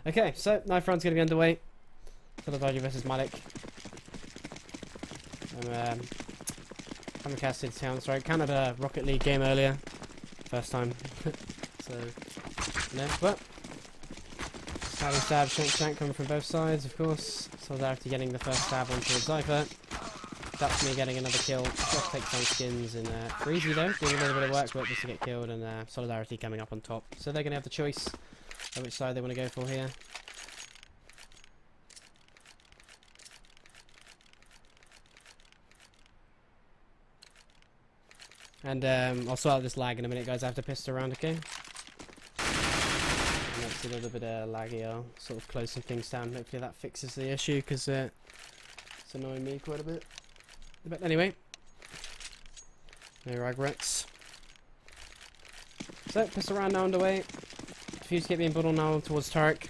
Okay, so knife round's going to be underway. Solidarity versus Malik. Haven't casted Counter-Strike. Counted a Rocket League game earlier. First time. So, no, but stabby stab, shank shank coming from both sides, of course. Solidarity getting the first stab onto Cypher. That's me getting another kill. Just take some skins and Freezy though, doing a little bit of work but just to get killed, and Solidarity coming up on top. So they're going to have the choice of which side they want to go for here. And I'll sort out this lag in a minute, guys. I have to pistol around, okay? And that's a little bit laggy. I'll sort of close some things down. Hopefully that fixes the issue, because it's annoying me quite a bit. But anyway, no regrets. So, pistol round now underway. Fuse kit being put on now towards Tarek.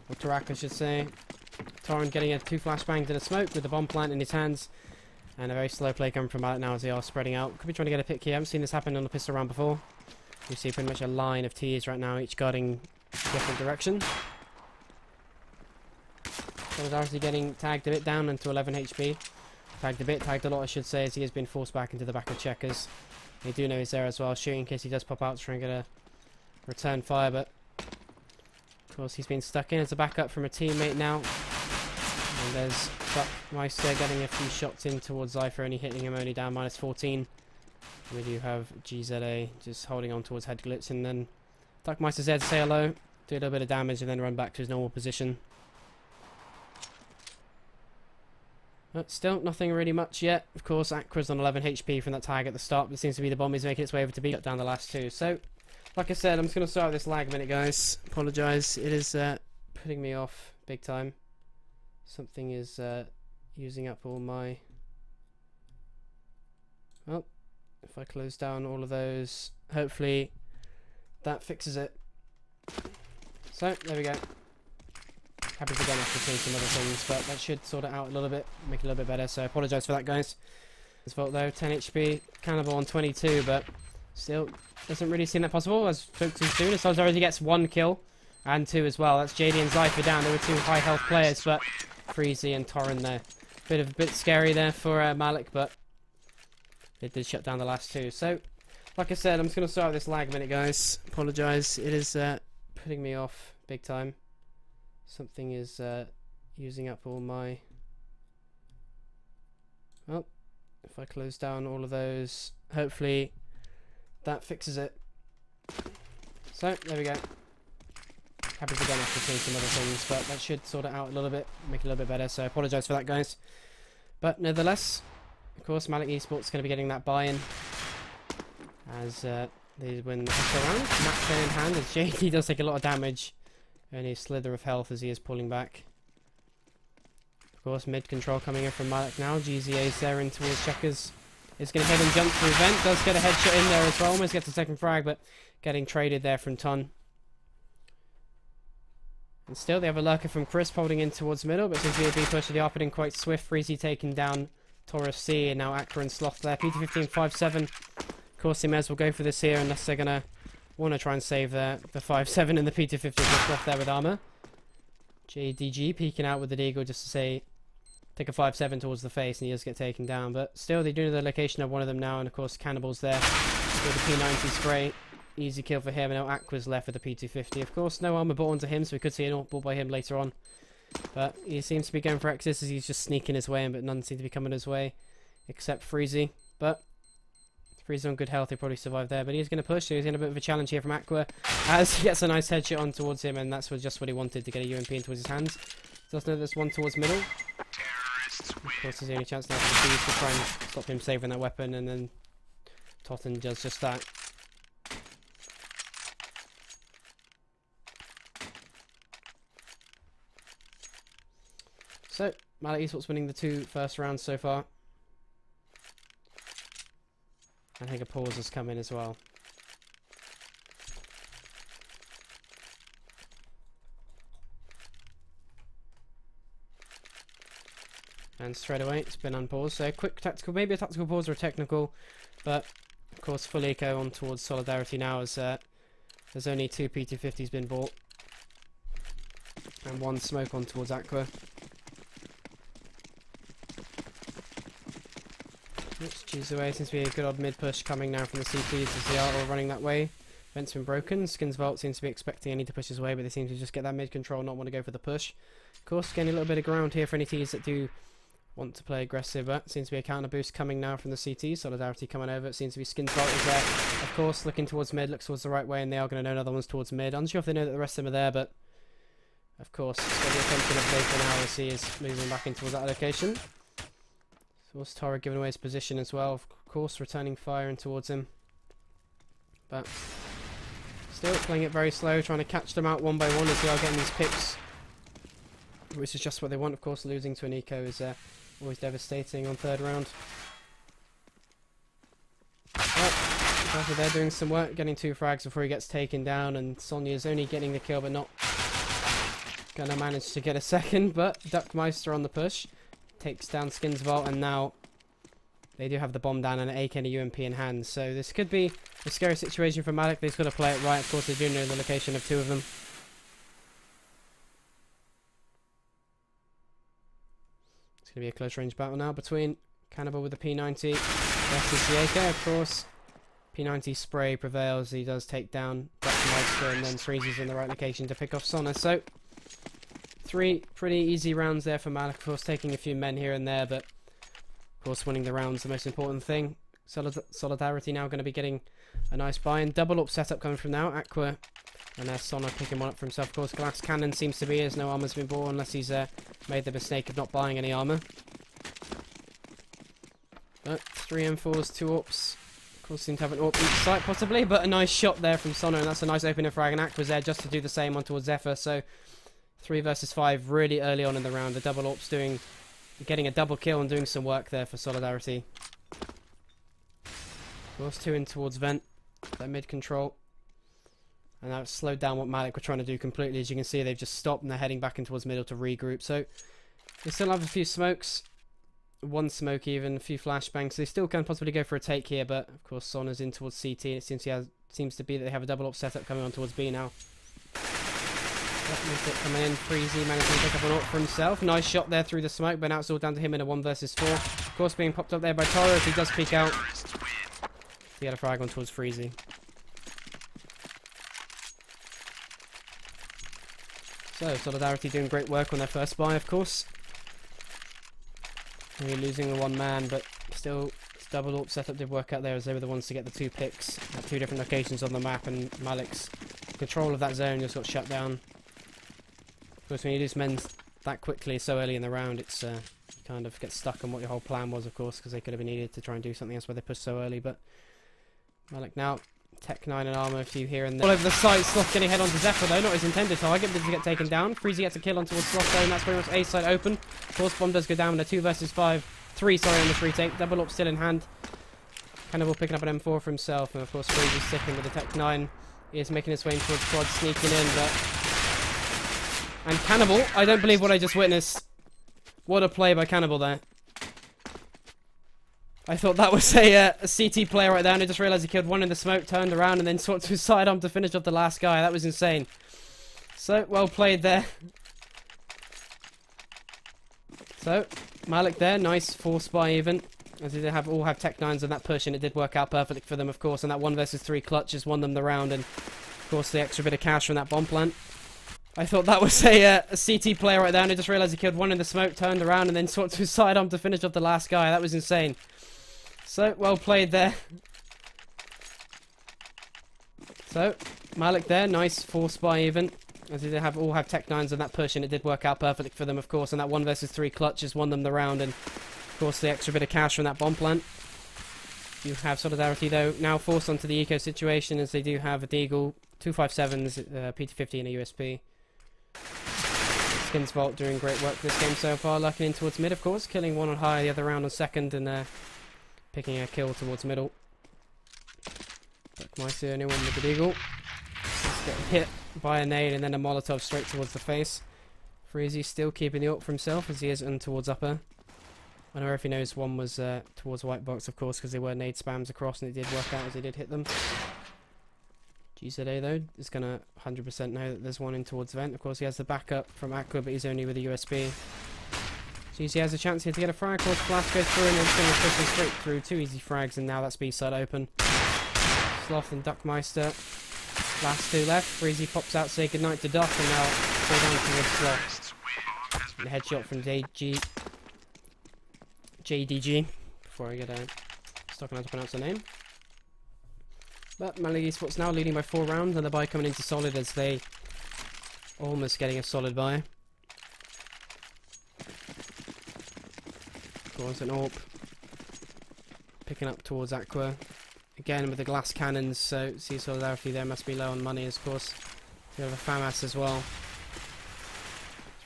Or Tarak, I should say. Torrent getting a 2 flashbangs in a smoke with the bomb plant in his hands. And a very slow play coming from Malik now as they are spreading out. Could be trying to get a pick here. I haven't seen this happen on the pistol round before. You see pretty much a line of T's right now, each guarding a different direction. Solidarity getting tagged a bit down into 11 HP. Tagged a lot I should say, as he has been forced back into the back of checkers. They do know he's there as well, shooting in case he does pop out to try and get a return fire, but of course he's been stuck in as a backup from a teammate now. And there's Meister getting a few shots in towards Cypher, only hitting him only down -14. We do have GZA just holding on towards head glitch, and then Duckmeister's there to say hello, do a little bit of damage, and then run back to his normal position. But still, nothing really much yet. Of course, Aqua's on 11 HP from that tag at the start, but it seems to be the bomb is making its way over to B, got down the last two. So, like I said, I'm just going to start with this lag a minute, guys. Apologise, it is putting me off big time. Something is using up all my... Well, if I close down all of those, hopefully that fixes it. So, there we go. Happy to again have to change some other things, but that should sort it out a little bit, make it a little bit better, so I apologise for that, guys. His fault though, 10 HP, Cannibal on 22, but still doesn't really seem that possible, as spoke too soon. As Solidarity gets 1 kill, and 2 as well. That's JD and Cypher down. There were 2 high health players, but Freezy and Torren there. Bit scary there for Malik, but they did shut down the last 2. So, like I said, I'm just going to start with this lag a minute, guys. Apologise, it is putting me off big time. Something is using up all my... Well, if I close down all of those, hopefully that fixes it. So, there we go. Happy to again have to change some other things, but that should sort it out a little bit, make it a little bit better, so I apologise for that, guys. But nevertheless, of course, Malik eSports is going to be getting that buy-in as they win the round. Match 10 in hand, as JD does take a lot of damage. Only a slither of health as he is pulling back. Of course, mid control coming in from Malik now. GZA's there in towards checkers. Is going to head and jump through vent. Does get a headshot in there as well. Almost gets a second frag, but getting traded there from Ton. And still, they have a lurker from Crisp holding in towards middle, but seems to be a B push to the opening quite swift. Freezy taking down Taurus C, and now Aqua and Sloth there. PT15 5-7. Of course, they may as well go for this here unless they're going to want to try and save the 5-7 and the PT50 just left there with armor. JDG peeking out with the Deagle just to say, take a 5-7 towards the face, and he does get taken down. But still, they do know the location of one of them now, and of course, Cannibal's there with the P90 spray. Easy kill for him, and now Aqua's left with the P250. Of course, no armor bought onto him, so we could see an alt bought by him later on. But he seems to be going for X's as he's just sneaking his way in, but none seem to be coming his way, except Freezy. But Freezy on good health, he'll probably survive there. But he's going to push, so he's in a bit of a challenge here from Aqua, as he gets a nice headshot on towards him, and that's just what he wanted, to get a UMP in towards his hands. Does know there's one towards middle. Of course, there's the only chance now for the Bees to try and stop him saving that weapon, and then Totten does just that. So, Malik eSports winning the 2 first rounds so far. I think a pause has come in as well. And straight away, it's been unpaused. So, quick tactical, maybe a tactical pause or a technical. But, of course, full eco on towards Solidarity now, as there's only 2 PT50s been bought. And one smoke on towards Aqua. Oops, cheese away. Seems to be a good odd mid push coming now from the CTs as they are all running that way. Vent's been broken. Skins Vault seems to be expecting any to push his way, but they seem to just get that mid control, not want to go for the push. Of course, getting a little bit of ground here for any teams that do want to play aggressive, but seems to be a counter boost coming now from the CT. Solidarity coming over. It seems to be Skins Vault is there. Of course, looking towards mid, looks towards the right way, and they are going to know another one's towards mid. I'm not sure if they know that the rest of them are there, but of course, it's got the attention of Blake now as he is moving back in towards that location. So Tara giving away his position as well, of course, returning fire in towards him. But still playing it very slow, trying to catch them out one by one as they are getting these picks, which is just what they want. Of course, losing to an eco is always devastating on third round. But they're doing some work, getting 2 frags before he gets taken down, and Sonya's only getting the kill but not gonna manage to get a second. But Duckmeister on the push takes down Skins Vault, and now they do have the bomb down and an AK and a UMP in hand. So this could be a scary situation for Malik. They've got to play it right. Of course, they do know the location of 2 of them. It's going to be a close range battle now between Cannibal with the P90 versus the AK. Of course, P90 spray prevails. He does take down Duckmeister and then freezes in the right location to pick off Sona. So 3 pretty easy rounds there for Malik. Of course, taking a few men here and there, but of course, winning the round's the most important thing. Solidarity now going to be getting a nice buy-in. Double up setup coming from now. Aqua and there's Sona picking one up for himself. Of course, Glass Cannon seems to be as no armor's been bought unless he's made the mistake of not buying any armor. But 3 M4s, 2 AWPs. Of course, seem to have an AWP each site possibly, but a nice shot there from Sona, and that's a nice opener frag. And Aqua's there just to do the same on towards Zephyr. So 3 versus 5 really early on in the round. The double AWPs getting a double kill and doing some work there for Solidarity. Of course, 2 in towards Vent. That mid control. And now it's slowed down what Malik were trying to do completely. As you can see, they've just stopped and they're heading back in towards middle to regroup. So they still have a few smokes. 1 smoke even, a few flashbangs. They still can possibly go for a take here, but of course Sona's in towards CT. It seems to be that they have a double up setup coming on towards B now. Coming in, Freezy managing to pick up an AWP for himself. Nice shot there through the smoke, but now it's all down to him in a 1 versus 4. Of course, being popped up there by Toro as he does peek out. He had a frag on towards Freezy. So, Solidarity doing great work on their first buy, of course. Only losing the 1 man, but still, double AWP setup did work out there as they were the ones to get the 2 picks at 2 different locations on the map, and Malik's control of that zone just got shut down. Of course, when you lose men that quickly so early in the round, it's you kind of get stuck on what your whole plan was, of course, because they could have been needed to try and do something else where they pushed so early. But Malik now, Tech 9 and armor, a few here and there. All over the site, Sloth getting head onto Zephyr though, not his intended target, but does get taken down. Freezy gets a kill on towards Sloth though, and that's pretty much A side open. Of course, bomb does go down in a 2 versus 5. 3, sorry, on this retake. Double up still in hand. Cannibal picking up an M4 for himself, and of course Freezy sticking with the Tech 9. He is making his way towards quad, sneaking in, but... And Cannibal, I don't believe what I just witnessed. What a play by Cannibal there. I thought that was a CT player right there, and I just realised he killed 1 in the smoke, turned around, and then swapped to his sidearm to finish off the last guy. That was insane. So, well played there. So, Malik there, nice force buy even. As they all have Tech 9s on that push, and it did work out perfectly for them, of course. And that 1 versus 3 clutch has won them the round, and of course the extra bit of cash from that bomb plant. I thought that was a CT player right there, and I just realised he killed 1 in the smoke, turned around, and then swapped to his sidearm to finish off the last guy. That was insane. So, well played there. So, Malik there, nice force buy even. As they all have Tech 9s on that push, and it did work out perfectly for them, of course. And that 1 versus 3 clutch has won them the round, and of course the extra bit of cash from that bomb plant. You have Solidarity though now forced onto the eco situation, as they do have a Deagle, 257s, PT50 and a USP. Skins Vault doing great work this game so far, lurking in towards mid, of course, killing 1 on high the other round on second, and picking a kill towards middle. Duckmeister the only one with the Deagle. Just get hit by a nade and then a Molotov straight towards the face. Freezy still keeping the AWP for himself as he is in towards upper. I don't know if he knows 1 was towards white box, of course, because they were nade spams across and it did work out as they did hit them. GZA though is going to 100% know that there's one in towards vent. Of course he has the backup from Aqua, but he's only with a USB. GZ has a chance here to get a frag. Of course Flash goes through and it's going to push him straight through. 2 easy frags and now that's B side open. Sloth and Duckmeister. Last 2 left. Freezy pops out, say goodnight to Duck, and now fall down towards Sloth. And a headshot from JDG. Before I get stuck on how to pronounce the name. But Malik eSports now leading by 4 rounds, and the buy coming into solid as they almost getting a solid buy. Of course, an AWP picking up towards Aqua. Again with the glass cannons, so see solidarity there must be low on money, of course. We have a FAMAS as well.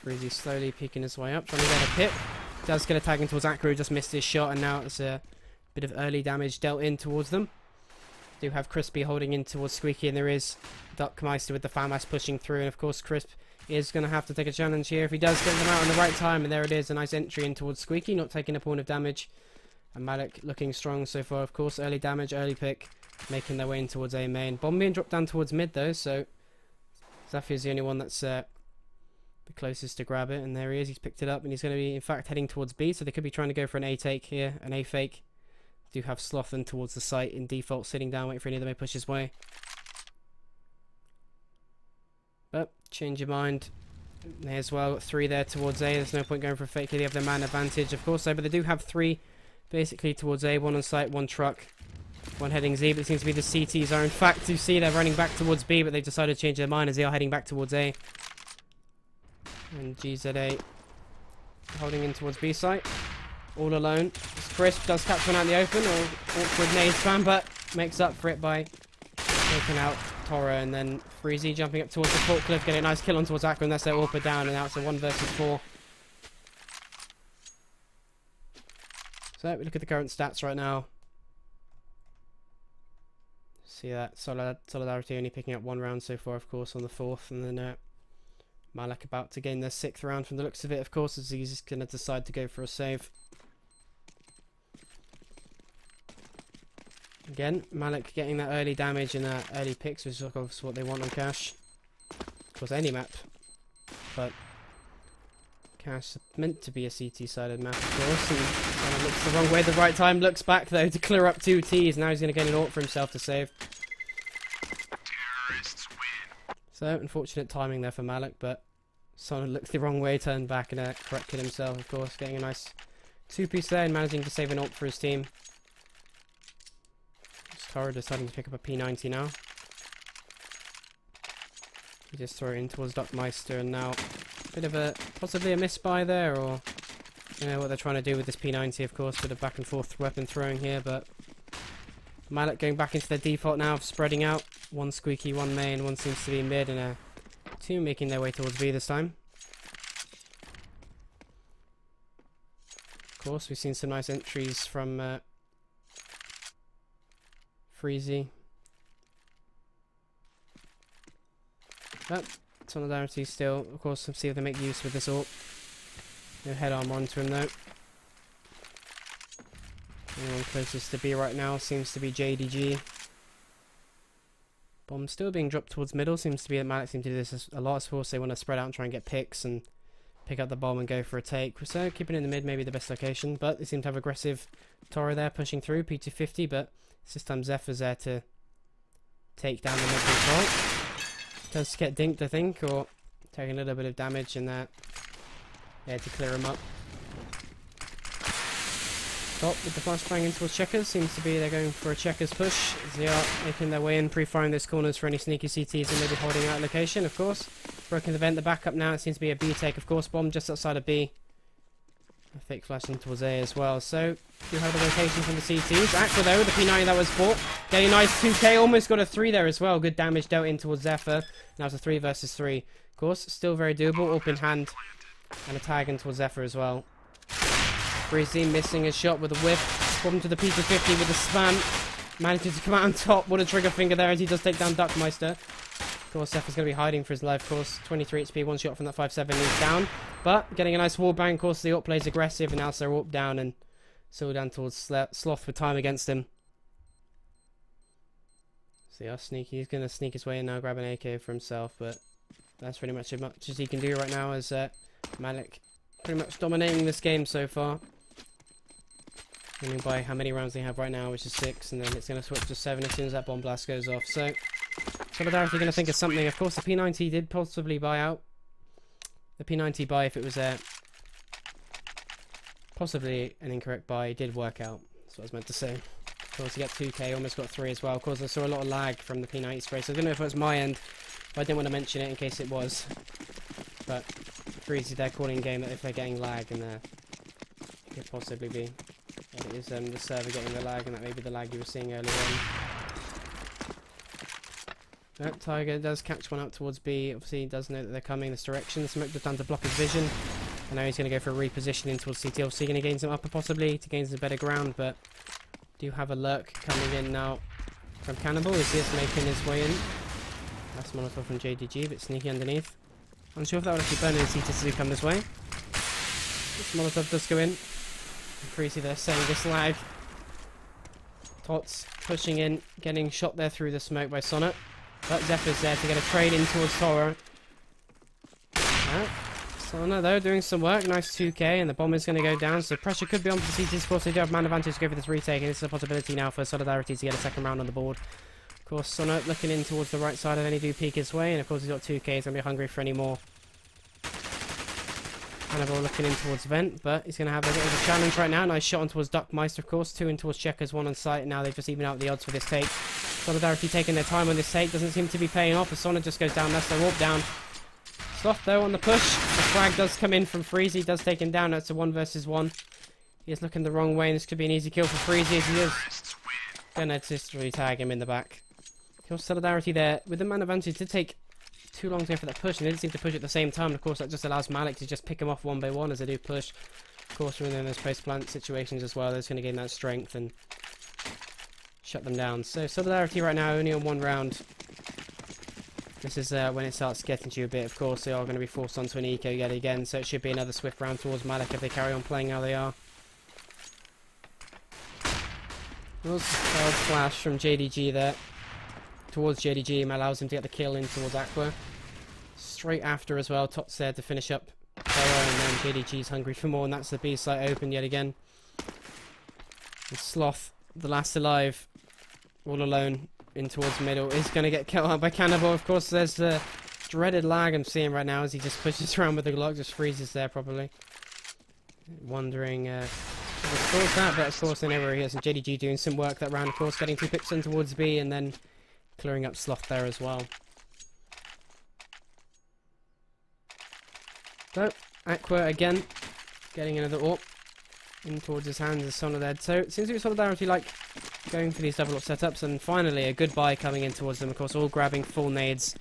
Freezy slowly peeking his way up, trying to get a pit. Does get a tag in towards Aqua, who just missed his shot, and now it's a bit of early damage dealt in towards them. Do have Crispy holding in towards Squeaky, and there is Duckmeister with the FAMAS pushing through, and of course Crisp is going to have to take a challenge here if he does get them out in the right time, and there it is, a nice entry in towards Squeaky, not taking a point of damage. And Malik looking strong so far, of course. Early damage, early pick, making their way in towards A main. Bomb being dropped down towards mid though, so Zafir's the only one that's the closest to grab it, and there he is. He's picked it up, and he's going to be in fact heading towards B, so they could be trying to go for an A take here, an A fake. Do have Sloth in towards the site in default, sitting down, waiting for any of them to push his way. But change your mind. There as well, got 3 there towards A. There's no point going for a fake here. They have the man advantage, of course, though, but they do have 3 basically towards A. 1 on site, 1 truck, 1 heading Z, but it seems to be the CTs are in fact, you see they're running back towards B, but they've decided to change their mind as they are heading back towards A. And GZA holding in towards B site. All alone. Crisp does catch one out in the open, or awkward nade spam, but makes up for it by taking out Toro, and then Freezy jumping up towards the forklift, getting a nice kill on towards Aqua, and that's their AWP down, and now it's a 1 versus 4. So we look at the current stats right now. See that Solidarity only picking up 1 round so far, of course, on the 4th, and then Malik about to gain their 6th round from the looks of it, of course, as he's going to decide to go for a save. Again, Malik getting that early damage and early picks, which is of course what they want on Cash. Of course, any map, but Cash is meant to be a CT-sided map, of course, and kind of looks the wrong way at the right time. Looks back though to clear up 2 Ts. Now he's going to get an AWP for himself to save. So unfortunate timing there for Malik, but Son looked the wrong way, turned back, and corrected himself, of course, getting a nice 2-piece there and managing to save an AWP for his team. Toro deciding to pick up a P90 now. He just throw it in towards Duckmeister, and now a bit of a possibly a misbuy there, or you know what they're trying to do with this P90, of course, bit of back and forth weapon throwing here, but Malik going back into their default now of spreading out. 1 Squeaky, 1 main, 1 seems to be mid, and 2 making their way towards B this time. Of course, we've seen some nice entries from Freezy. But Solidarity still, of course, see if they make use with this AWP. No head armor onto him though. Anyone closest to B right now seems to be JDG. Bomb still being dropped towards middle. Seems to be that Malik seems to do this a lot. Of course, they want to spread out and try and get picks and pick up the bomb and go for a take. So keeping it in the mid, maybe the best location. But they seem to have aggressive Toro there pushing through P250, but this time Zephyr's there to take down the mid control. Does get dinked, I think, or taking a little bit of damage in that. Yeah, to clear him up. Top with the flashbang in towards checkers. Seems to be they're going for a checkers push. They are making their way in, pre-firing those corners for any sneaky CTs and maybe holding out location, of course. Broken the vent, the backup now. It seems to be a B take, of course. Bomb just outside of B. A fake flash in towards A as well. So you have the rotation from the CTs. Aqua though, the P90 that was bought. Getting a nice 2k, almost got a 3 there as well. Good damage dealt in towards Zephyr. Now it's a 3 versus 3. Of course, still very doable. Open hand and a tag in towards Zephyr as well. Freezy missing his shot with a whiff. Bomb to the P250 with a spam. Manages to come out on top. What a trigger finger there as he does take down Duckmeister. Of course, Zephyr's going to be hiding for his life, of course. 23 HP, 1 shot from that 5.7 is down. But getting a nice wall bang, of course, the AWP plays aggressive, and now they're AWP down and still down towards Sloth with time against him. See how sneaky. He's going to sneak his way in now, grab an AK for himself, but that's pretty much as much as he can do right now as Malik pretty much dominating this game so far. Winning by how many rounds they have right now, which is 6, and then it's going to switch to 7 as soon as that bomb blast goes off. So, Solidarity going to think of something. Of course, the P90 did possibly buy out. The P90 buy, if it was possibly an incorrect buy, did work out. That's what I was meant to say. Of course, you get 2k, almost got 3 as well. Of course, I saw a lot of lag from the P90 spray, so I don't know if it was my end, but I didn't want to mention it in case it was. But Freezy, they're calling game that if they're getting lag, and it could possibly be. It is the server getting the lag, and that may be the lag you were seeing earlier on. Tiger does catch one out towards B. Obviously, he does know that they're coming this direction. The smoke just done to block his vision. And now he's going to go for a repositioning towards CT. Obviously, going to gain some upper possibly to gain some better ground, but do have a lurk coming in now from Cannibal. Is this making his way in? That's Molotov from JDG, but sneaky underneath. Unsure if that would actually burn any CT to come this way. This Molotov does go in. Freezy there saying this lag. Tots pushing in, getting shot there through the smoke by Sonnet. But Zephyr's there to get a trade in towards Toro. Sonnet though doing some work, nice 2k, and the bomb is going to go down, so pressure could be on for the CT. Of course they do have man advantage to go for this retake, and this is a possibility now for Solidarity to get a second round on the board. Of course Sonnet looking in towards the right side of any do peek his way, and of course he's got 2k, he's going to be hungry for any more. Cannibal looking in towards Vent, but he's going to have a bit of a challenge right now. Nice shot on towards Duckmeister, of course. 2 in towards Checkers, 1 on site. Now they've just evened out the odds for this take. Solidarity taking their time on this take. Doesn't seem to be paying off. As Sonnet just goes down. That's the warp down. Sloth, though, on the push. The frag does come in from Freezy. Does take him down. That's a 1 versus 1. He is looking the wrong way, and this could be an easy kill for Freezy as he is going to just really tag him in the back. Kills Solidarity there. With the man advantage, did take too long to go for that push, and they didn't seem to push at the same time. And of course that just allows Malik to just pick him off 1 by 1 as they do push. Of course when they're in those post plant situations as well, they're just going to gain that strength and shut them down. So Solidarity right now only on 1 round. This is when it starts getting to you a bit. Of course they are going to be forced onto an eco yet again, so it should be another swift round towards Malik if they carry on playing how they are. Flash from JDG there towards JDG, allows him to get the kill in towards Aqua. Straight after as well, Tots there to finish up Terror, and then JDG's hungry for more, and that's the B site open yet again. And Sloth, the last alive, all alone in towards middle, is going to get killed out by Cannibal. Of course there's the dreaded lag I'm seeing right now as he just pushes around with the Glock, just freezes there probably. Wondering what's caused that, but of course they know where he is, and JDG doing some work that round, of course getting 2 picks in towards B, and then clearing up Sloth there as well. So, Aqua again, getting another AWP in towards his hands as Solidarity. So, it seems to be Solidarity like going for these double AWP setups, and finally a good buy coming in towards them. Of course, all grabbing full nades,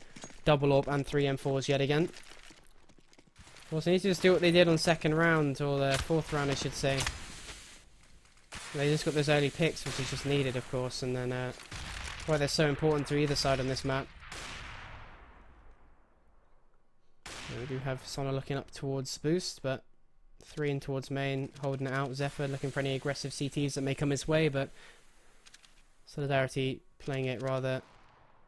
double AWP, and 3 M4s yet again. Of course, they need to just do what they did on 2nd round, or the 4th round, I should say. They just got those early picks, which is just needed, of course, and then why they're so important to either side on this map. We do have Sona looking up towards Boost, but 3 in towards main, holding it out. Zephyr looking for any aggressive CTs that may come his way, but Solidarity playing it rather,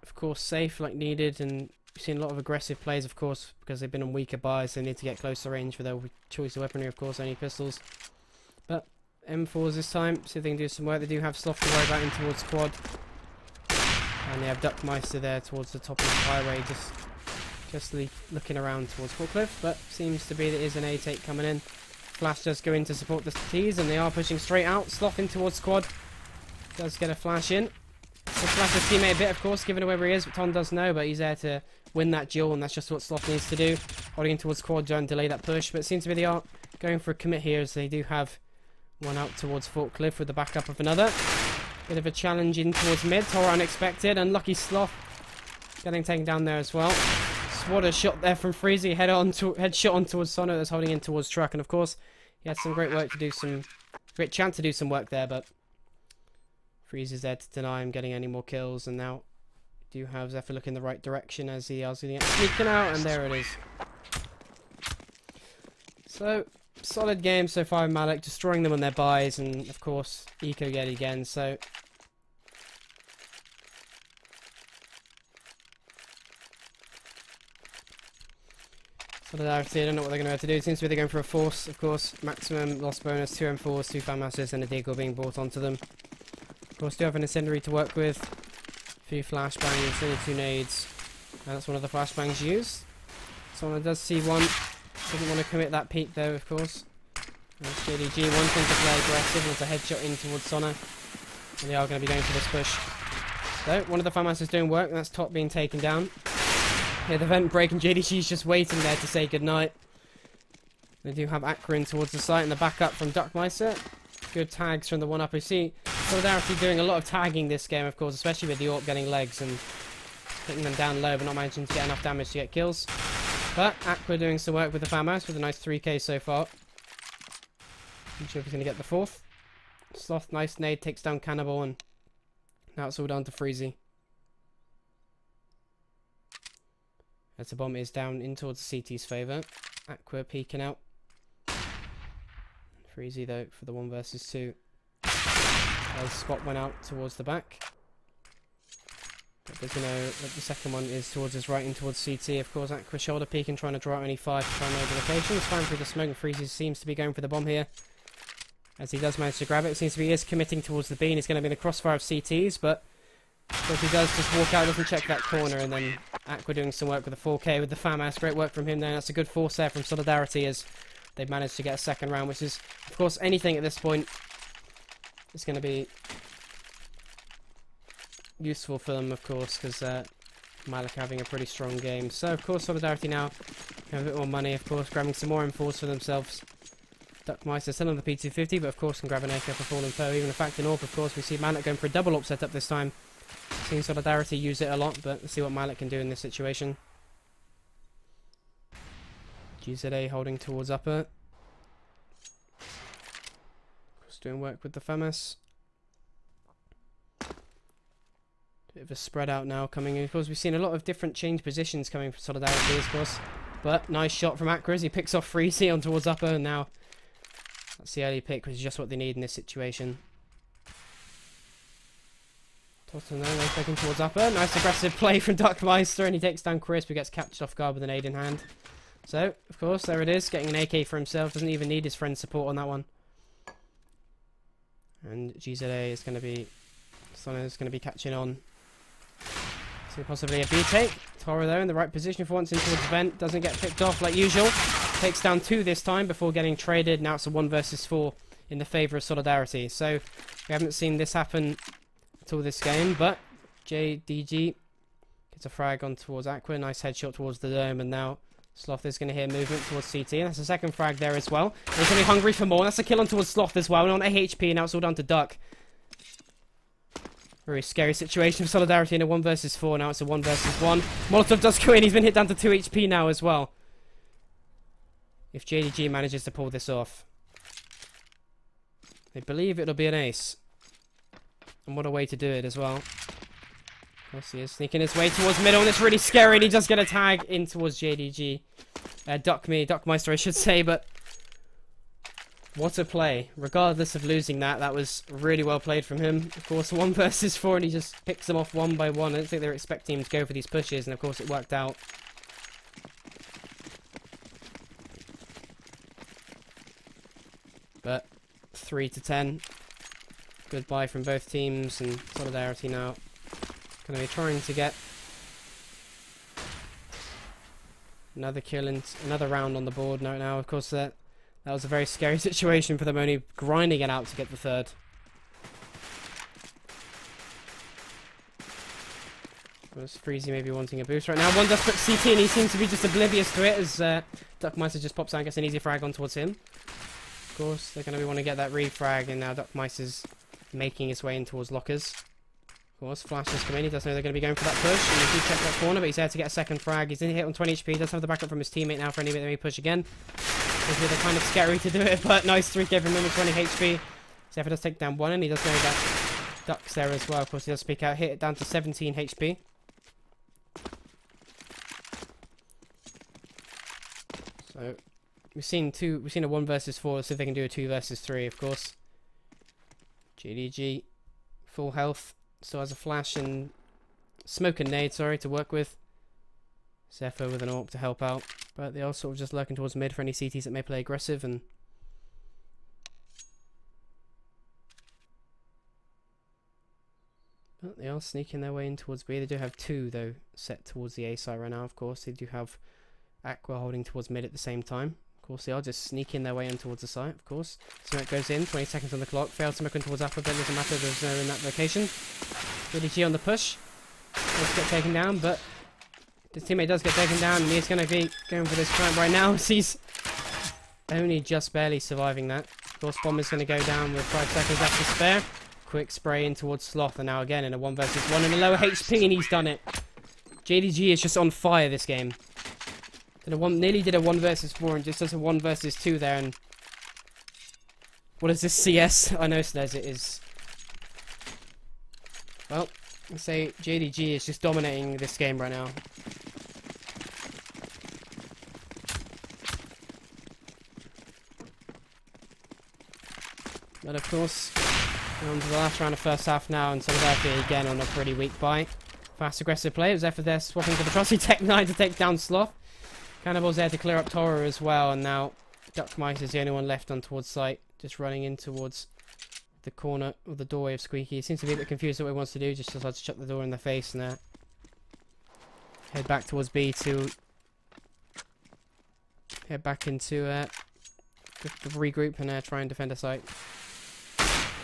of course, safe like needed, and we've seen a lot of aggressive plays, of course, because they've been on weaker buys. They need to get closer range for their choice of weaponry, of course, only pistols. But M4s this time, see if they can do some work. They do have Sloth to worry about in towards quad. And they have Duckmeister there towards the top of the highway, just looking around towards Forklift, but seems to be there is an A take coming in. Flash does go in to support the T's, and they are pushing straight out. Sloth in towards squad. Does get a flash in. So Flash his teammate a bit, of course, given where he is, but Tom does know, but he's there to win that duel, and that's just what Sloth needs to do. Holding in towards quad, don't delay that push, but it seems to be they are going for a commit here, as they do have one out towards Forklift with the backup of another. Bit of a challenge in towards mid. Tora unexpected. Unlucky Sloth getting taken down there as well. What a shot there from Freezy. Head shot on towards Sono that's holding in towards Truck. And of course, he had some great work to do some... Great chance to do some work there, but Freezy's there to deny him getting any more kills. And now do have Zephyr looking the right direction as he is going to get sneaking out. And there it is. So... solid game so far in Malik, destroying them on their buys, and of course Eco yet again. So Solidarity, I don't know what they're going to have to do. It seems to be they're going for a force, of course. Maximum loss bonus, 2 M4s, 2 fan masters, and a deagle being brought onto them. Of course, do have an incendiary to work with. A few flashbangs, only 2 nades. And that's one of the flashbangs used. Someone does see one. Doesn't want to commit that peek though, of course. There's JDG wanting to play aggressive, wants a headshot in towards Sona. And they are going to be going for this push. So, one of the fan masters doing work, and that's top being taken down. Yeah, the vent break, and JDG's just waiting there to say goodnight. They do have Aqua towards the site, and the backup from Duckmeister. Good tags from the one-up. We see Solidarity doing a lot of tagging this game, of course, especially with the AWP getting legs and hitting them down low, but not managing to get enough damage to get kills. But Aqua doing some work with the fan mouse with a nice 3k so far. Not sure if he's going to get the 4th. Sloth, nice nade, takes down Cannibal, and now it's all down to Freezy. As the bomb is down in towards the CT's favour. Aqua peeking out. Freezy though for the 1 versus 2. As Spot went out towards the back. But there's the second one is towards his right in towards CT. Of course, Aqua shoulder peeking, trying to draw out only 5 to try and know the location. He's fine through the smoke, and Freezy seems to be going for the bomb here. As he does manage to grab it. It seems to be he is committing towards the B, and he's going to be in the crossfire of CTs, but of course he does just walk out, doesn't check that corner, and then Aqua doing some work with the 4k with the FAMAS. Great work from him there. That's a good force there from Solidarity as they've managed to get a second round, which is, of course, anything at this point is going to be useful for them, of course, because Malik having a pretty strong game. So, of course, Solidarity now have a bit more money, of course, grabbing some more M4s for themselves. Duckmeister still on the P250, but of course can grab an AK for Fallen Foe. Even the fact in AWP, of course, we see Malik going for a double AWP setup this time. Seeing Solidarity use it a lot, but let's see what Malik can do in this situation. GZA holding towards upper. Of course, doing work with the FAMAS. Bit of a spread out now coming in. Of course, we've seen a lot of different change positions coming from Solidarity, of course. But nice shot from Aqua as he picks off Freezy on towards upper, and now that's the early pick, which is just what they need in this situation. Tottenham now taking towards upper. Nice aggressive play from Duckmeister, and he takes down Crisp, who gets captured off guard with an aid in hand. So, of course, there it is, getting an AK for himself. Doesn't even need his friend's support on that one. And GZA is going to be... Sona is going to be catching on. So possibly a B take. Toro though in the right position for once in towards the vent. Doesn't get picked off like usual. Takes down 2 this time before getting traded. Now it's a 1 versus 4 in the favour of Solidarity. So we haven't seen this happen at all this game. But JDG gets a frag on towards Aqua. Nice headshot towards the dome. And now Sloth is going to hear movement towards CT. And that's a second frag there as well. And he's going to be hungry for more. That's a kill on towards Sloth as well. And on 8 HP. Now it's all down to Duck. Very scary situation for Solidarity in a 1 versus 4. Now it's a 1 versus 1. Molotov does go in. He's been hit down to 2 HP now as well. If JDG manages to pull this off. They believe it'll be an ace. And what a way to do it as well. Of course he is sneaking his way towards middle, and it's really scary, and he does get a tag in towards JDG. Duckmeister I should say, but what a play. Regardless of losing that, that was really well played from him. Of course, 1 versus 4, and he just picks them off one by one. I don't think they were expecting him to go for these pushes, and of course it worked out. But 3-10. Goodbye from both teams, and Solidarity now going to be trying to get another kill and another round on the board now. Of course, that was a very scary situation for them, only grinding it out to get the 3rd. Was Freezy maybe wanting a boost right now? One does put CT, and he seems to be just oblivious to it as Duckmeister just pops out and gets an easy frag on towards him. Of course, they're going to want to get that refrag, and now Duckmeister's making his way in towards lockers. Of course, Flash has come in. He does know they're going to be going for that push, and he check that corner, but he's there to get a second frag. He's in hit on 20 HP. He does have the backup from his teammate now for any bit. Let me push again. They're kind of scary to do it, but nice 3k from him with 20 HP. Zephyr does take down 1, and he does know that Duck's there as well. Of course, he does speak out, hit it down to 17 HP. So we've seen a 1 versus 4. Let's see if they can do a 2 versus 3, of course. JDG, full health, still has a flash and smoke and nade, sorry, to work with. Zephyr with an AWP to help out. But they are sort of just lurking towards mid for any CTs that may play aggressive. And but they are sneaking their way in towards B. They do have 2 though set towards the A side right now. Of course, they do have Aqua holding towards mid at the same time. Of course, they are just sneaking their way in towards the site. Of course, smoke goes in. 20 seconds on the clock. Failed smoke in towards upper, but doesn't matter. There's no in that location. JDG on the push. Does get taken down, but his teammate does get taken down, and he's going to be going for this clamp right now. He's only just barely surviving that. Of course, Bomb is going to go down with 5 seconds left to spare. Quick spray in towards Sloth, and now again in a 1 versus 1 in a lower HP, and he's done it. JDG is just on fire this game. Nearly did a 1 versus 4 and just does a 1 versus 2 there. And what is this, CS? I know Snez it is. Well, I say JDG is just dominating this game right now. But of course, on to the last round of first half now, and Solidarity again on a pretty weak buy. Fast aggressive play. It was Zephyr there swapping to the Trusty Tech 9 to take down Sloth. Cannibal's there to clear up Tora as well, and now Duckmice is the only one left on towards site, just running in towards the corner of the doorway of Squeaky. He seems to be a bit confused what he wants to do, just decides to shut the door in their face and head back towards B to head back into the regroup and try and defend a site.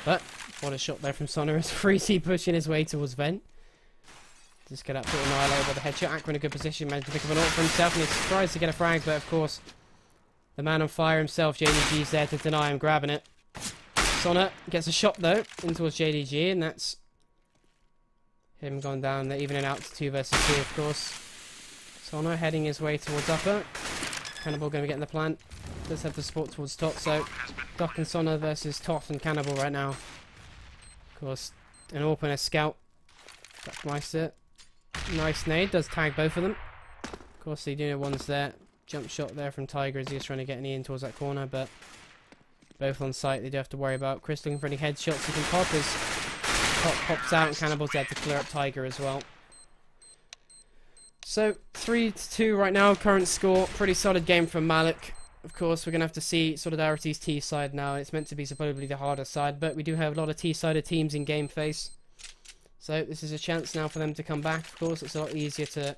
But what a shot there from Sona as Freezy pushing his way towards Vent. Just get absolutely annihilated by the headshot. Aqua in a good position, managed to pick up an ult for himself, and he tries to get a frag, but of course, the man on fire himself, JDG's there to deny him grabbing it. Sona gets a shot though, in towards JDG, and that's him gone down, they're evening out to 2 versus 2, of course. Sona heading his way towards upper. Cannibal going to get in the plant. Does have the support towards top, so Doc and Sona versus Toff and Cannibal right now. Of course, an AWP and a scout. Duckmeister. Nice nade, does tag both of them. Of course, the unit one's there. Jump shot there from Tiger as he's trying to get in towards that corner, but both on site they do have to worry about. Chris looking for any headshots he can pop as Top pops out and Cannibal's there to clear up Tiger as well. So 3-2 right now, current score. Pretty solid game from Malik. Of course, we're going to have to see Solidarity's T side now. It's meant to be supposedly the harder side, but we do have a lot of T-sided teams in game face. So this is a chance now for them to come back. Of course, it's a lot easier to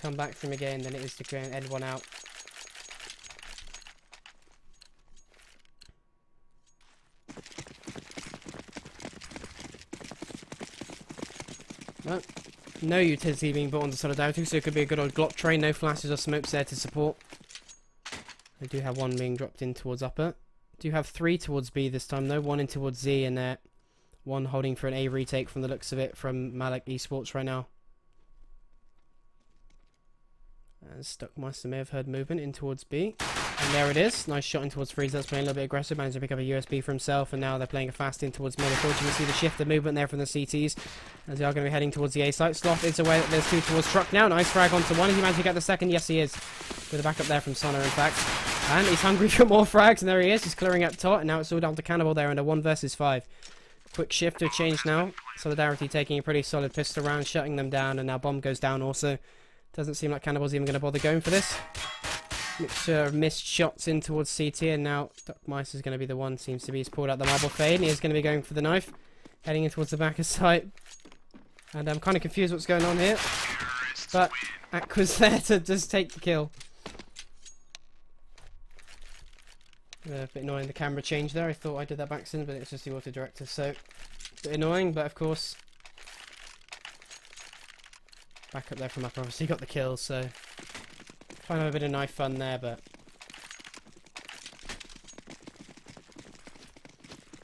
come back from a game than it is to go and end one out. Well, no utility being brought onto Solidarity, so it could be a good old Glock train. No flashes or smokes there to support. They do have one being dropped in towards upper. Do have 3 towards B this time though. 1 in towards Z and one holding for an A retake from the looks of it from Malik eSports right now. Stuckmeister may have heard movement in towards B. And there it is. Nice shot in towards Freeze. That's playing a little bit aggressive. Managed to pick up a USB for himself. And now they're playing a fast in towards mid. Unfortunately, you can see the shift of movement there from the CTs. As they are going to be heading towards the A site. Sloth is away. There's 2 towards Truck now. Nice frag onto 1. Is he managed to get the second? Yes, he is. With a backup there from Sona, in fact. And he's hungry for more frags. And there he is. He's clearing up Tot. And now it's all down to Cannibal there in a 1 versus 5. Quick shift to change now. Solidarity taking a pretty solid pistol round, shutting them down. And now Bomb goes down also. Doesn't seem like Cannibal's even going to bother going for this. Mixture of missed shots in towards CT, and now Duckmice is going to be the one. Seems to be he's pulled out the marble fade, and he's going to be going for the knife, heading in towards the back of sight. And I'm kind of confused what's going on here, but Aqua's there to just take the kill. A bit annoying the camera change there. I thought I did that by accident, but it's just the auto director, so a bit annoying. But of course, back up there from upper, obviously got the kill, so. Trying to have a bit of knife fun there, but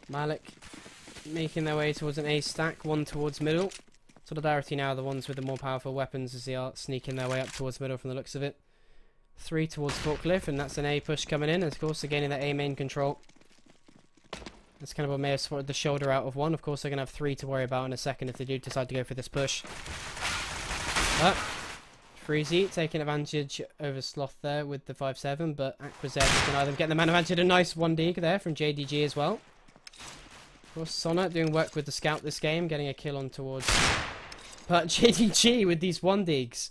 Malik making their way towards an A stack, 1 towards middle. Solidarity now, the ones with the more powerful weapons as they are sneaking their way up towards middle from the looks of it. 3 towards Forklift, and that's an A push coming in, and of course they're gaining that A main control. That's kind of what may have spotted the shoulder out of 1. Of course they're going to have 3 to worry about in a second if they do decide to go for this push. But Freezy taking advantage over Sloth there with the 5-7, but Aqua's there to deny them. Getting the man advantage. A nice 1D there from JDG as well. Of course, Sona doing work with the scout this game, getting a kill on towards. But JDG with these 1Ds.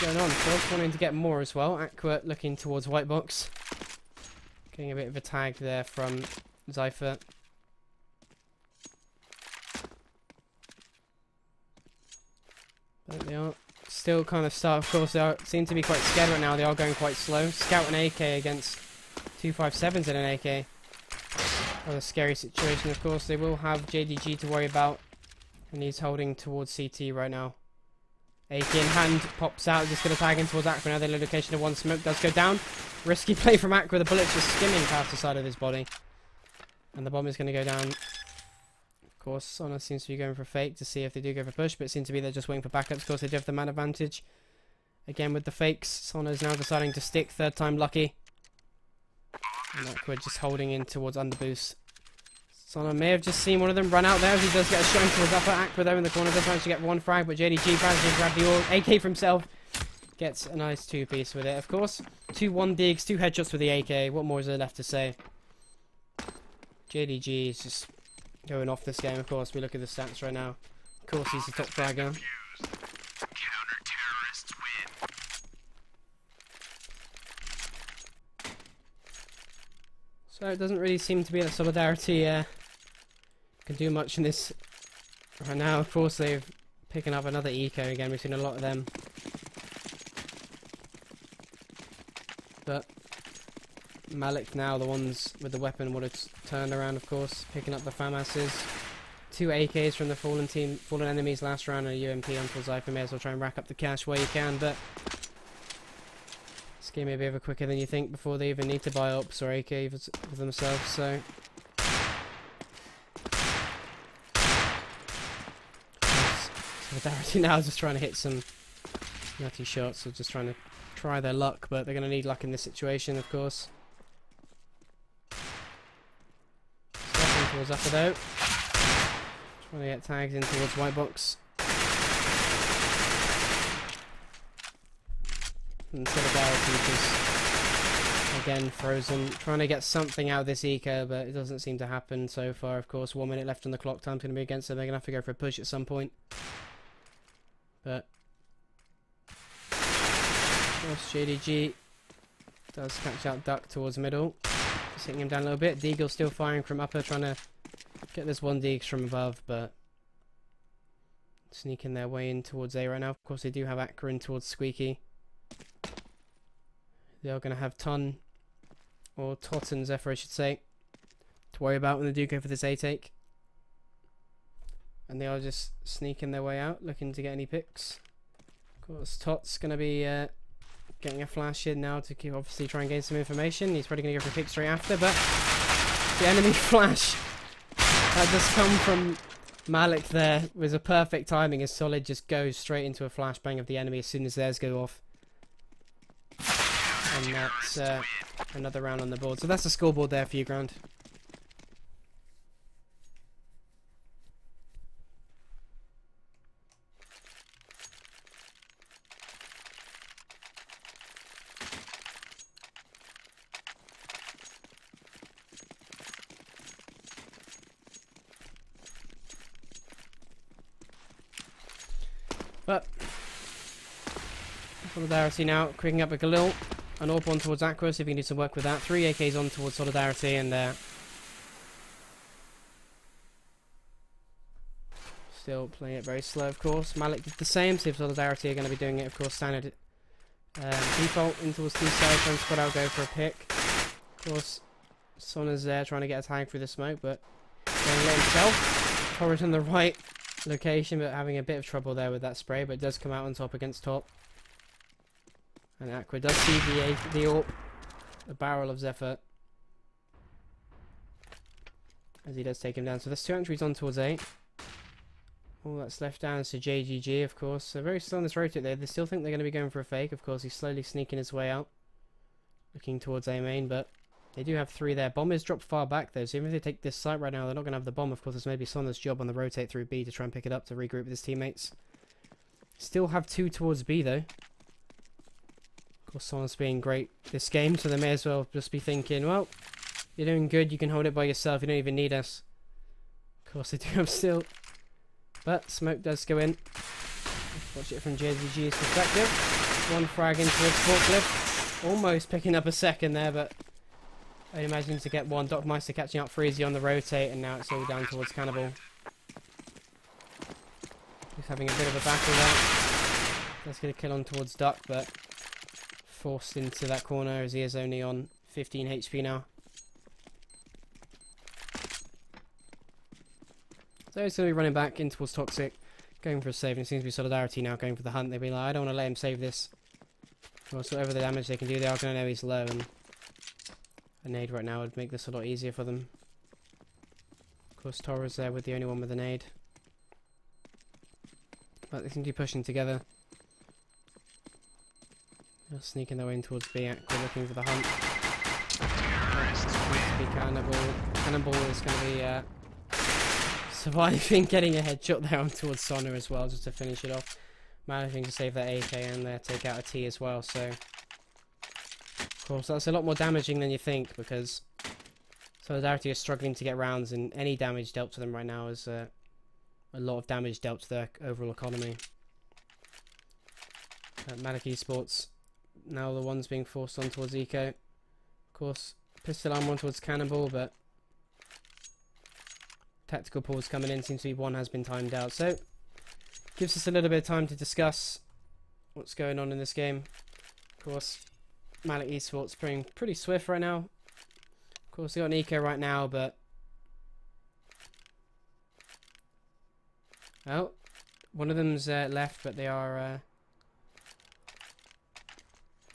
going on? Both wanting to get more as well. Aqua looking towards white box. Getting a bit of a tag there from Zypher. But they are still kind of start. Of course, they seem to be quite scared right now. They are going quite slow. Scout and AK against 257s in an AK. What a scary situation. Of course, they will have JDG to worry about. And he's holding towards CT right now. AK in hand, pops out, just going to tag in towards Aqua now. The location of one smoke does go down. Risky play from Aqua, the bullet's just skimming past the side of his body. And the bomb is going to go down. Of course, Sona seems to be going for fake to see if they do go for push, but it seems to be they're just waiting for backups. Of course, they do have the man advantage. Again with the fakes, Sona is now deciding to stick, third time lucky. And Aqua just holding in towards underboost. Sona may have just seen one of them run out there as he does get a shot towards upper. Aqua though in the corner does manage to get one frag, but JDG manages to grab the all. AK for himself. Gets a nice two-piece with it, of course. 2 1-digs, 2 headshots with the AK. What more is there left to say? JDG is just going off this game, of course. We look at the stats right now. Of course, he's the top fragger. So it doesn't really seem to be that Solidarity can do much in this right now. Of course, they're picking up another eco again. We've seen a lot of them. But Malik now, the ones with the weapon, would have turned around, of course, picking up the FAMASs. 2 AKs from the fallen enemies last round, and a UMP until Zypher. May as well try and rack up the cash where you can, but this game may be over quicker than you think before they even need to buy ops or AK for themselves, so Solidarity now is just trying to hit some nutty shots, or just trying to try their luck, but they're going to need luck in this situation, of course. Stepping towards upper though. Trying to get tags in towards white box. And Solidarity just again frozen. Trying to get something out of this eco, but it doesn't seem to happen so far, of course. 1 minute left on the clock. Time's going to be against them. They're going to have to go for a push at some point. But JDG does catch out Duck towards middle. Just hitting him down a little bit. Deagle still firing from upper, trying to get this 1-Deags from above, but sneaking their way in towards A right now. Of course, they do have Aqua in towards Squeaky. They are going to have Ton, or Tot and Zephyr, I should say, to worry about when they do go for this A take. And they are just sneaking their way out, looking to get any picks. Of course, Tot's going to be getting a flash in now to obviously try and gain some information. He's probably going to go for a pick straight after, but the enemy flash that just come from Malik there was a perfect timing, as Solid just goes straight into a flashbang of the enemy as soon as theirs go off. And that's another round on the board. So that's the scoreboard there for you, Ground. But Solidarity now picking up a Galil. An AWP on towards Aqua, see if we can do some work with that. 3 AKs on towards Solidarity, and still playing it very slow, of course. Malik did the same, see if Solidarity are going to be doing it, of course, standard default in towards two sides, trying to spot out, go for a pick. Of course, Sona's there trying to get a tag through the smoke, but going to let himself. Torres in the right location, but having a bit of trouble there with that spray, but it does come out on top against top. And Aqua does see the AWP, the barrel of Zephyr, as he does take him down. So there's 2 entries on towards A. All that's left down is to JGG, of course. They're very slow on this rotate there. They still think they're going to be going for a fake. Of course, he's slowly sneaking his way out, looking towards A main, but they do have 3 there. Bomb is dropped far back though, so even if they take this site right now, they're not going to have the bomb. Of course, it's maybe Sona's job on the rotate through B to try and pick it up to regroup with his teammates. Still have 2 towards B though. Of course, Sona's being great this game, so they may as well just be thinking, well, you're doing good, you can hold it by yourself, you don't even need us. Of course, they do have still, but smoke does go in. Let's watch it from JZG's perspective. One frag in towards Forklift. Almost picking up a second there, but I imagine to get one. Dockmeister catching up Freezy on the rotate, and now it's all down towards Cannibal. He's having a bit of a battle there. Let's get a kill on towards Duck, but forced into that corner as he is only on 15 HP now. So he's going to be running back in towards Toxic, going for a save, and it seems to be Solidarity now going for the hunt. They'll be like, I don't want to let him save this. Well, so whatever the damage they can do, they are going to know he's low, and a nade right now would make this a lot easier for them. Of course, Tora's there with the only one with a nade. But they seem to be pushing together. They're sneaking their way in towards B. Aqua looking for the hunt. To be Cannibal. Cannibal is going to be surviving, getting a headshot there on towards Sona as well, just to finish it off. Managing to save that AK and take out a T as well, so of course that's a lot more damaging than you think, because Solidarity is struggling to get rounds, and any damage dealt to them right now is a lot of damage dealt to their overall economy. Malik eSports now the ones being forced on towards Eco. Of course, pistol arm on towards Cannibal, but tactical pulls coming in. Seems to be one has been timed out, so gives us a little bit of time to discuss what's going on in this game. Of course, Malik eSports playing pretty swift right now. Of course, they got an Eco right now, but oh, one of them's left, but they are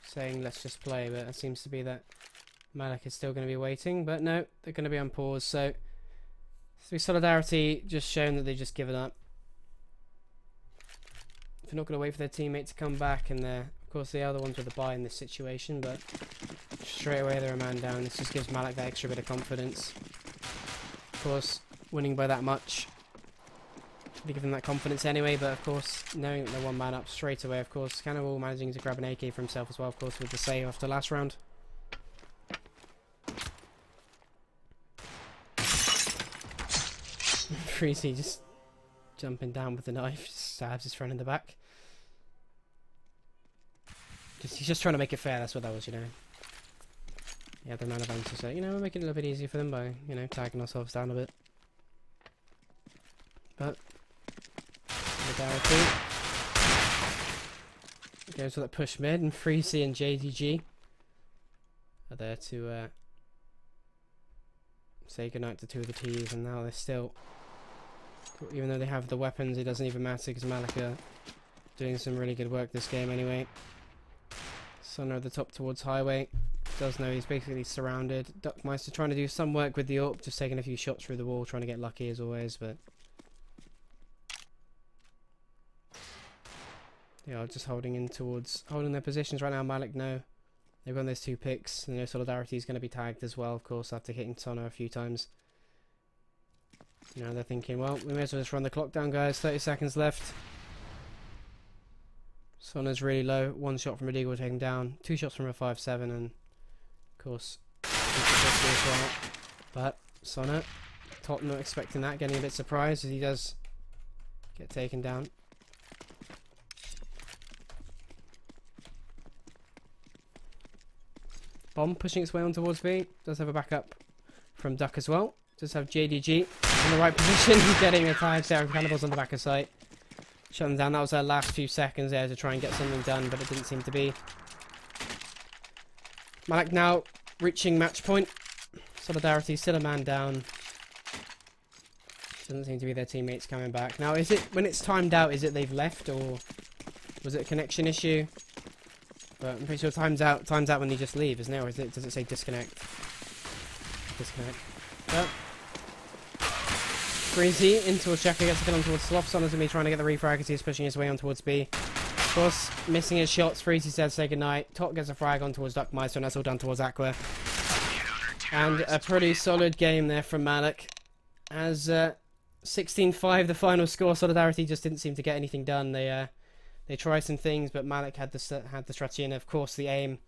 saying let's just play, but it seems to be that Malik is still going to be waiting, but no, they're going to be on pause, so through Solidarity just shown that they've just given up. They're not going to wait for their teammate to come back, and of course they are the ones with the buy in this situation, but straight away they're a man down. This just gives Malik that extra bit of confidence. Of course, winning by that much would give them that confidence anyway, but of course, knowing that they're one man up straight away, of course, Cannibal managing to grab an AK for himself as well, of course, with the save after last round. Freezy just jumping down with the knife, just stabs his friend in the back. He's just trying to make it fair, that's what that was, you know. Yeah, the man of to say, you know, we're making it a little bit easier for them by, you know, tagging ourselves down a bit. But Solidarity goes for that push mid, and Freezy and JDG are there to say goodnight to two of the T's, and now they're still, even though they have the weapons, it doesn't even matter because Malik are doing some really good work this game anyway. Sona at the top towards Highway. Does know he's basically surrounded. Dockmeister trying to do some work with the AWP, just taking a few shots through the wall, trying to get lucky as always, but they are just holding their positions right now. Malik know they've got those two picks. They know Solidarity is going to be tagged as well, of course, after hitting Sona a few times. You know, they're thinking, well, we may as well just run the clock down, guys. 30 seconds left. Sona's really low. One shot from a Deagle will take him down. Two shots from a 5-7, and of course, as well. But Sona, top not expecting that, getting a bit surprised as he does get taken down. Bomb pushing its way on towards B. Does have a backup from Duck as well. Does have JDG in the right position, getting a tag there, and Cannibal's on the back of sight. Shut them down. That was their last few seconds there to try and get something done, but it didn't seem to be. Malik now reaching match point. Solidarity still a man down. Doesn't seem to be their teammates coming back. Now, is it when it's timed out? Is it they've left, or was it a connection issue? But I'm pretty sure time's out when they just leave, isn't it? Or is it? Does it say disconnect? Disconnect. Yep. Freezy into a checker, gets a kill on towards Sloth. Sona's going to be trying to get the refrag as he's pushing his way on towards B. Of course, missing his shots. Freezy said say goodnight. Top gets a frag on towards Dockmeister, and that's all done towards Aqua. And a pretty solid game there from Malik. As 16-5 the final score. Solidarity just didn't seem to get anything done. They tried some things, but Malik had the strategy, and of course the aim.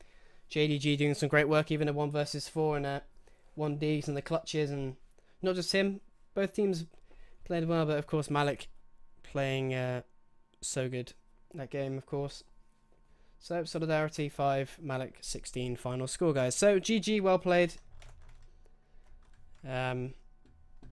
JDG doing some great work, even a 1 versus 4 and 1Ds and the clutches, and not just him. Both teams played well, but of course Malik playing so good that game, of course. So Solidarity 5, Malik 16 final score, guys. So GG, well played.